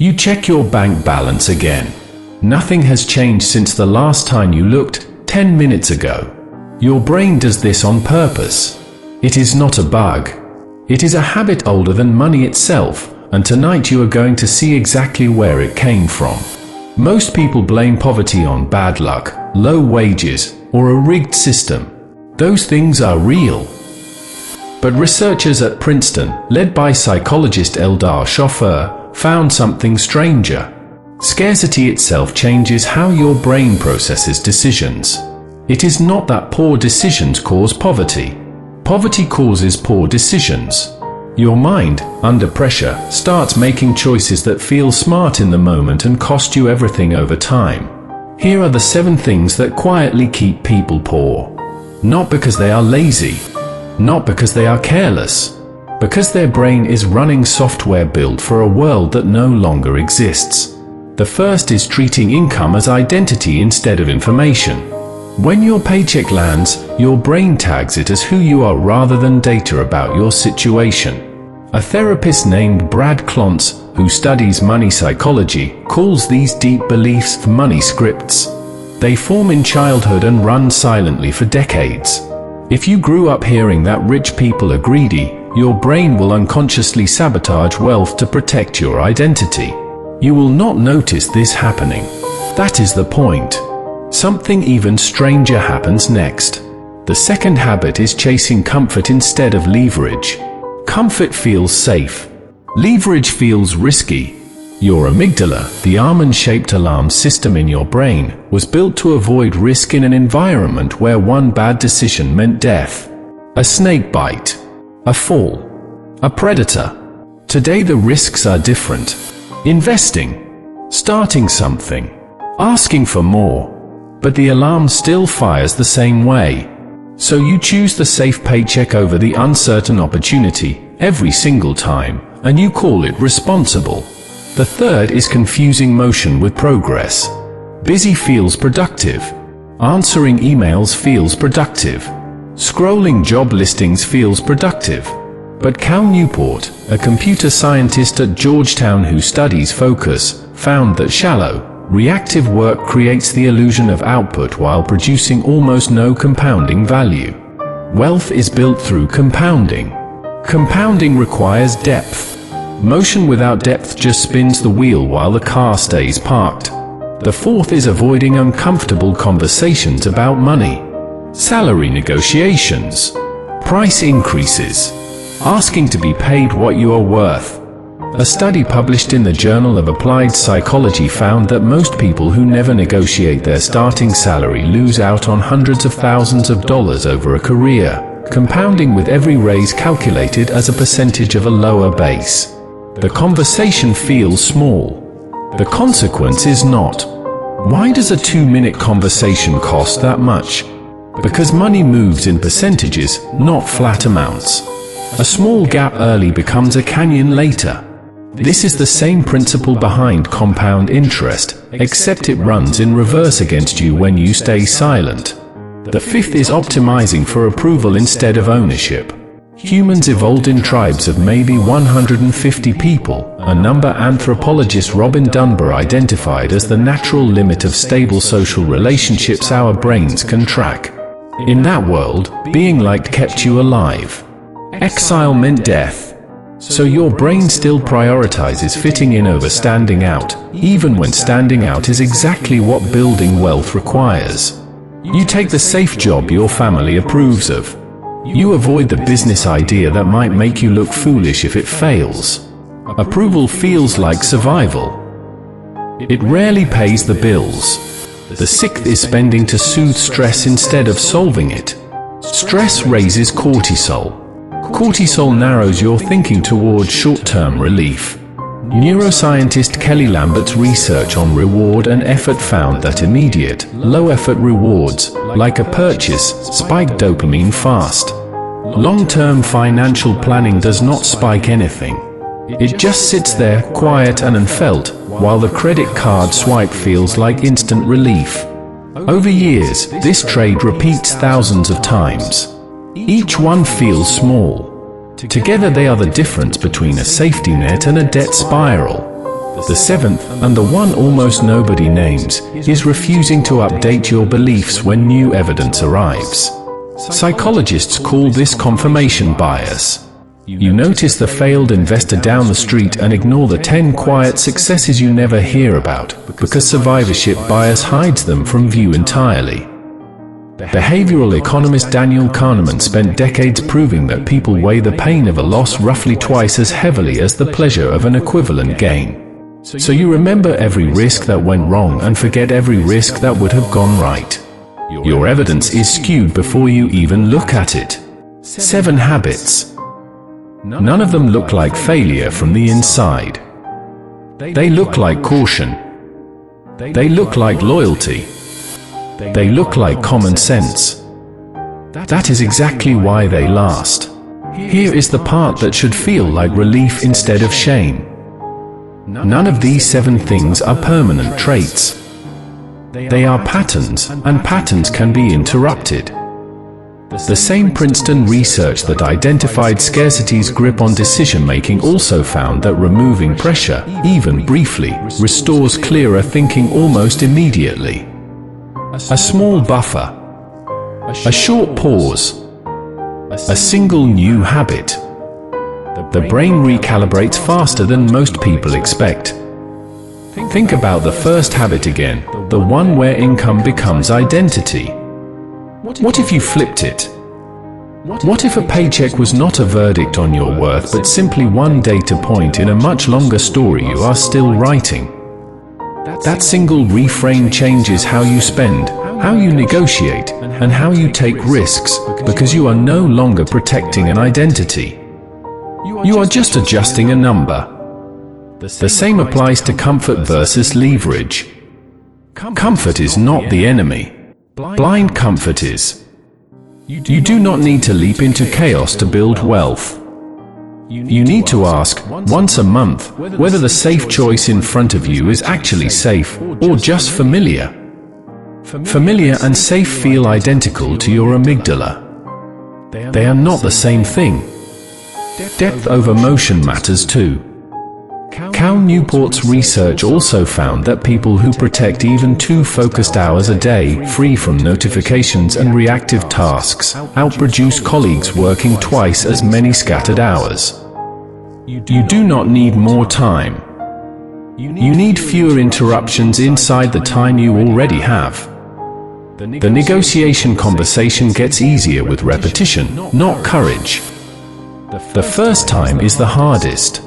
You check your bank balance again. Nothing has changed since the last time you looked, 10 minutes ago. Your brain does this on purpose. It is not a bug. It is a habit older than money itself, and tonight you are going to see exactly where it came from. Most people blame poverty on bad luck, low wages, or a rigged system. Those things are real. But researchers at Princeton, led by psychologist Eldar Shofar, found something stranger. Scarcity itself changes how your brain processes decisions. It is not that poor decisions cause poverty. Poverty causes poor decisions. Your mind, under pressure, starts making choices that feel smart in the moment and cost you everything over time. Here are the 7 things that quietly keep people poor. Not because they are lazy, not because they are careless, because their brain is running software built for a world that no longer exists. The first is treating income as identity instead of information. When your paycheck lands, your brain tags it as who you are rather than data about your situation. A therapist named Brad Klontz, who studies money psychology, calls these deep beliefs money scripts. They form in childhood and run silently for decades. If you grew up hearing that rich people are greedy, your brain will unconsciously sabotage wealth to protect your identity. You will not notice this happening. That is the point. Something even stranger happens next. The second habit is chasing comfort instead of leverage. Comfort feels safe. Leverage feels risky. Your amygdala, the almond-shaped alarm system in your brain, was built to avoid risk in an environment where one bad decision meant death. A snake bite. A fall. A predator. Today the risks are different. Investing. Starting something. Asking for more. But the alarm still fires the same way. So you choose the safe paycheck over the uncertain opportunity every single time, and you call it responsible. The third is confusing motion with progress. Busy feels productive. Answering emails feels productive. Scrolling job listings feels productive. But Cal Newport, a computer scientist at Georgetown who studies focus, found that shallow, reactive work creates the illusion of output while producing almost no compounding value. Wealth is built through compounding. Compounding requires depth. Motion without depth just spins the wheel while the car stays parked. The fourth is avoiding uncomfortable conversations about money. Salary negotiations. Price increases. Asking to be paid what you are worth. A study published in the Journal of Applied Psychology found that most people who never negotiate their starting salary lose out on hundreds of thousands of dollars over a career, compounding with every raise calculated as a percentage of a lower base. The conversation feels small. The consequence is not. Why does a 2-minute conversation cost that much? Because money moves in percentages, not flat amounts. A small gap early becomes a canyon later. This is the same principle behind compound interest, except it runs in reverse against you when you stay silent. The fifth is optimizing for approval instead of ownership. Humans evolved in tribes of maybe 150 people, a number anthropologist Robin Dunbar identified as the natural limit of stable social relationships our brains can track. In that world, being liked kept you alive. Exile meant death. So your brain still prioritizes fitting in over standing out, even when standing out is exactly what building wealth requires. You take the safe job your family approves of. You avoid the business idea that might make you look foolish if it fails. Approval feels like survival. It rarely pays the bills. The sixth is spending to soothe stress instead of solving it. Stress raises cortisol. Cortisol narrows your thinking towards short-term relief. Neuroscientist Kelly Lambert's research on reward and effort found that immediate, low-effort rewards, like a purchase, spike dopamine fast. Long-term financial planning does not spike anything. It just sits there, quiet and unfelt, while the credit card swipe feels like instant relief. Over years, this trade repeats thousands of times. Each one feels small. Together they are the difference between a safety net and a debt spiral. The seventh, and the one almost nobody names, is refusing to update your beliefs when new evidence arrives. Psychologists call this confirmation bias. You notice the failed investor down the street and ignore the 10 quiet successes you never hear about, because survivorship bias hides them from view entirely. Behavioral economist Daniel Kahneman spent decades proving that people weigh the pain of a loss roughly twice as heavily as the pleasure of an equivalent gain. So you remember every risk that went wrong and forget every risk that would have gone right. Your evidence is skewed before you even look at it. 7 habits. None of them look like failure from the inside. They look like caution. They look like loyalty. They look like common sense. That is exactly why they last. Here is the part that should feel like relief instead of shame. None of these 7 things are permanent traits. They are patterns, and patterns can be interrupted. The same Princeton research that identified scarcity's grip on decision-making also found that removing pressure, even briefly, restores clearer thinking almost immediately. A small buffer, a short pause, a single new habit. The brain recalibrates faster than most people expect. Think about the first habit again, the one where income becomes identity. What if you flipped it? What if a paycheck was not a verdict on your worth but simply one data point in a much longer story you are still writing? That single reframe changes how you spend, how you negotiate, and how you take risks, because you are no longer protecting an identity. You are just adjusting a number. The same applies to comfort versus leverage. Comfort is not the enemy. Blind comfort is. You do not need to leap into chaos to build wealth. You need to ask, once a month, whether the safe choice in front of you is actually safe, or just familiar. Familiar and safe feel identical to your amygdala. They are not the same thing. Depth over motion matters too. Cal Newport's research also found that people who protect even 2 focused hours a day, free from notifications and reactive tasks, outproduce colleagues working twice as many scattered hours. You do not need more time. You need fewer interruptions inside the time you already have. The negotiation conversation gets easier with repetition, not courage. The first time is the hardest.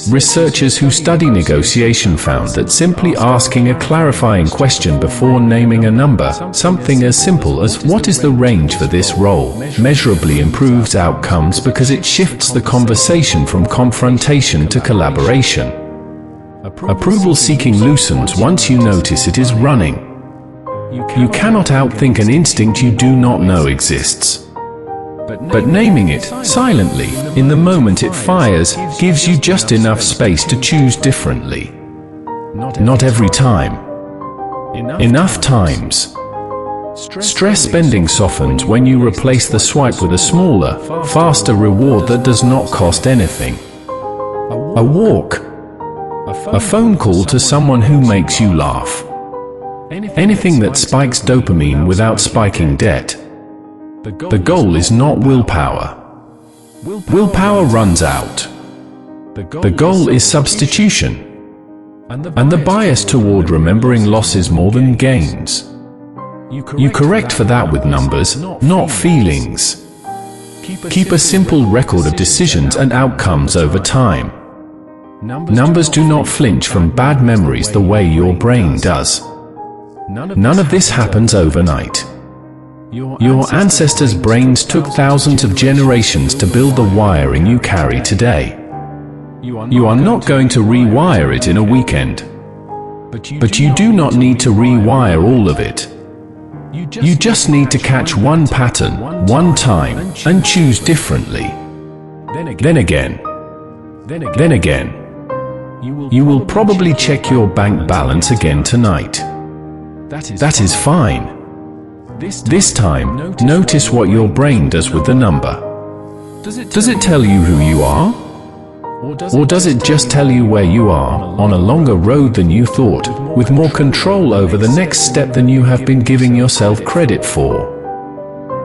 Researchers who study negotiation found that simply asking a clarifying question before naming a number, something as simple as "what is the range for this role?" measurably improves outcomes because it shifts the conversation from confrontation to collaboration. Approval-seeking loosens once you notice it is running. You cannot outthink an instinct you do not know exists. But naming it, silently, in the moment it fires, gives you just enough space to choose differently. Not every time. Enough times. Stress spending softens when you replace the swipe with a smaller, faster reward that does not cost anything. A walk. A phone call to someone who makes you laugh. Anything that spikes dopamine without spiking debt. The goal is not willpower. Willpower runs out. The goal is substitution. And the bias toward remembering losses more than gains. You correct for that with numbers, not feelings. Keep a simple record of decisions and outcomes over time. Numbers do not flinch from bad memories the way your brain does. None of this happens overnight. Your ancestors' brains took thousands of generations to build the wiring you carry today. You are not going to rewire it in a weekend. But you do not need to rewire all of it. You just need to catch one pattern, one time, and choose differently. Then again. You will probably check your bank balance again tonight. That is fine. This time, notice what your brain does with the number. Does it tell you who you are? Or does it just tell you where you are, on a longer road than you thought, with more control over the next step than you have been giving yourself credit for?